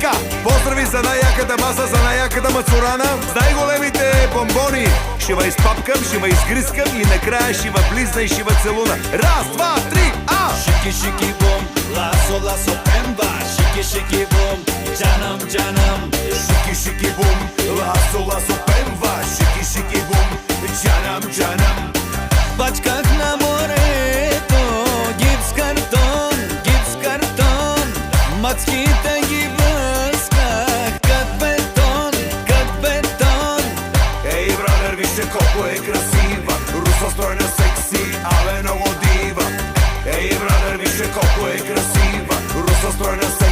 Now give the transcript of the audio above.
Така, поздрави за най-яката маса, за най-яката мацурана, с най-големите бомбони. Ще ва изпапкам, ще ва изгрискам и накрая ще ва близна и ще ва целуна. Раз, два, три, а! Şiki şiki bum, lasso lasso pemba. Şiki şiki bum, canım canım. Шики, шики, бум, ласо, ласо, пемва. Шики, шики, бум, джанам, джанам. Бачках на морето, гипс картон. Мацките ги блъсках, как бетон. Ей, брадър, вижте колко е красива, руса стройна, секси, абе много дива. Ей, брадър, вижте колко е красива, руса стройна, секси.